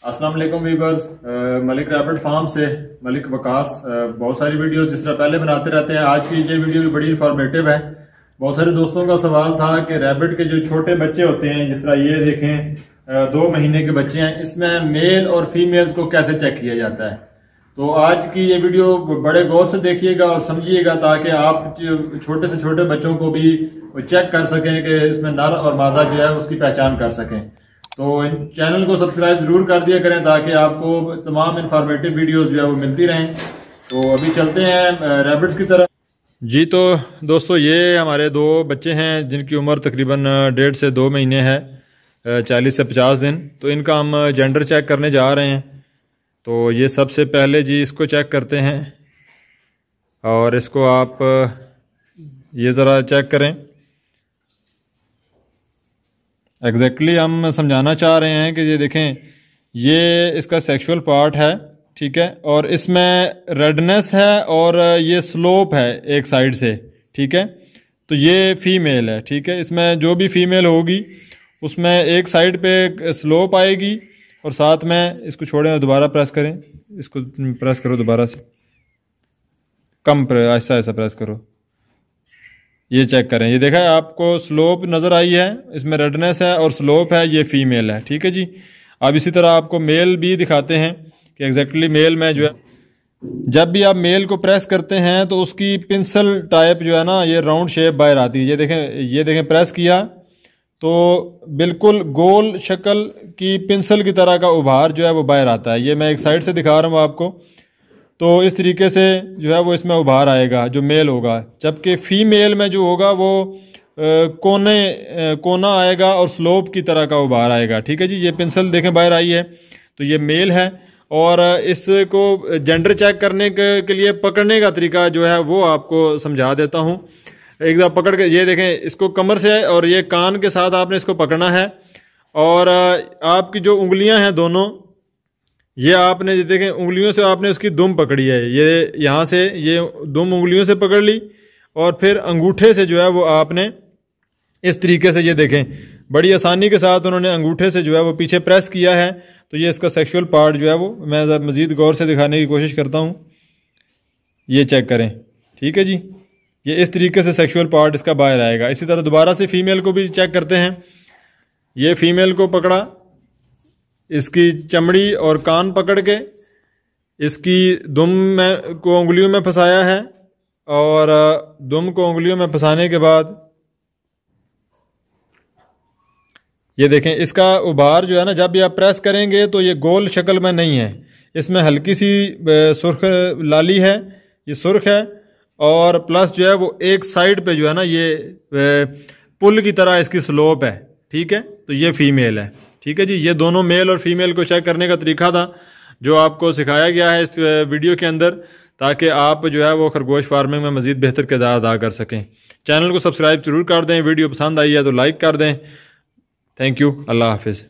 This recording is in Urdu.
السلام علیکم ویورز، ملک ریبٹ فارم سے ملک وقاص بہت ساری ویڈیوز جس طرح پہلے بناتے رہتے ہیں۔ آج کی یہ ویڈیو بھی بڑی انفارمیٹیو ہے۔ بہت سارے دوستوں کا سوال تھا کہ ریبٹ کے جو چھوٹے بچے ہوتے ہیں، جس طرح یہ دیکھیں 2 مہینے کے بچے ہیں، اس میں میل اور فیمیلز کو کیسے چیک کیا جاتا ہے۔ تو آج کی یہ ویڈیو بڑے غور سے دیکھیے گا اور سمجھیے گا تاکہ آپ چھوٹے سے چھوٹے بچوں کو بھی چیک کر سکیں کہ اس میں نر اور مادہ جو ہے اس کی پہچان کر سکیں۔ تو چینل کو سبسکرائب ضرور کر دیا کریں تاکہ آپ کو تمام انفارمیٹیو ویڈیوز جو ہے وہ ملتی رہیں۔ تو ابھی چلتے ہیں ریبٹس کی طرف۔ جی تو دوستو، یہ ہمارے 2 بچے ہیں جن کی عمر تقریباً 1.5 سے 2 مہینے ہے، 40 سے 50 دن۔ تو ان کا ہم جینڈر چیک کرنے جا رہے ہیں۔ تو یہ سب سے پہلے جی اس کو چیک کرتے ہیں، اور اس کو آپ یہ ذرا چیک کریں۔ ایگزیکٹلی ہم سمجھانا چاہ رہے ہیں کہ یہ دیکھیں، یہ اس کا سیکشول پارٹ ہے، ٹھیک ہے، اور اس میں ریڈنس ہے اور یہ سلوپ ہے ایک سائیڈ سے، ٹھیک ہے۔ تو یہ فیمیل ہے، ٹھیک ہے۔ اس میں جو بھی فیمیل ہوگی اس میں ایک سائیڈ پہ سلوپ آئے گی، اور ساتھ میں اس کو چھوڑیں اور دوبارہ پریس کریں۔ اس کو پریس کرو دوبارہ سے، کم آہستہ آہستہ پریس کرو۔ یہ چیک کریں، یہ دیکھا ہے آپ کو سلوپ نظر آئی ہے، اس میں ریڈنس ہے اور سلوپ ہے، یہ فیمیل ہے، ٹھیک ہے جی۔ اب اسی طرح آپ کو میل بھی دکھاتے ہیں کہ ایگزیکٹلی میل میں جو ہے، جب بھی آپ میل کو پریس کرتے ہیں تو اس کی پنسل ٹائپ جو ہے نا، یہ راؤنڈ شیپ باہر آتی ہے۔ یہ دیکھیں پریس کیا تو بالکل گول شکل کی پنسل کی طرح کا ابھار جو ہے وہ باہر آتا ہے۔ یہ میں ایک سائڈ سے دکھا رہا ہوں آپ کو۔ تو اس طریقے سے جو ہے وہ اس میں ابھار آئے گا جو میل ہوگا، جبکہ فیمیل میں جو ہوگا وہ کونا آئے گا اور سلوپ کی طرح کا ابھار آئے گا، ٹھیک ہے جی۔ یہ پنسل دیکھیں باہر آئی ہے، تو یہ میل ہے۔ اور اس کو جینڈر چیک کرنے کے لیے پکڑنے کا طریقہ جو ہے وہ آپ کو سمجھا دیتا ہوں۔ ایک دفعہ پکڑ کے یہ دیکھیں، اس کو کمر سے اور یہ کان کے ساتھ آپ نے اس کو پکڑنا ہے، اور آپ کی جو انگلیاں ہیں دونوں، یہ آپ نے دیکھیں انگلیوں سے آپ نے اس کی دم پکڑی ہے، یہ یہاں سے یہ دم انگلیوں سے پکڑ لی، اور پھر انگوٹھے سے جو ہے وہ آپ نے اس طریقے سے، یہ دیکھیں بڑی آسانی کے ساتھ انہوں نے انگوٹھے سے جو ہے وہ پیچھے پریس کیا ہے۔ تو یہ اس کا سیکشول پارٹ جو ہے وہ میں مزید غور سے دکھانے کی کوشش کرتا ہوں۔ یہ چیک کریں، ٹھیک ہے جی۔ یہ اس طریقے سے سیکشول پارٹ اس کا باہر آئے گا۔ اسی طرح دوبارہ سے فیمیل کو بھی چیک کرتے ہیں۔ یہ فیمیل کو پکڑا، اس کی چمڑی اور کان پکڑ کے اس کی دم میں کو انگلیوں میں پھنسایا ہے، اور دم کو انگلیوں میں پھنسانے کے بعد یہ دیکھیں اس کا ابھار جو ہے نا، جب بھی آپ پریس کریں گے تو یہ گول شکل میں نہیں ہے، اس میں ہلکی سی سرخ لالی ہے، یہ سرخ ہے، اور پلس جو ہے وہ ایک سائیڈ پہ جو ہے نا یہ پل کی طرح اس کی سلوپ ہے، ٹھیک ہے۔ تو یہ فیمیل ہے، ٹھیک ہے جی۔ یہ دونوں میل اور فیمیل کو چیک کرنے کا طریقہ تھا جو آپ کو سکھایا گیا ہے اس ویڈیو کے اندر، تاکہ آپ جو ہے وہ خرگوش فارمنگ میں مزید بہتر کردار ادا کر سکیں۔ چینل کو سبسکرائب ضرور کر دیں، ویڈیو پسند آئی ہے تو لائک کر دیں۔ تھینک یو، اللہ حافظ۔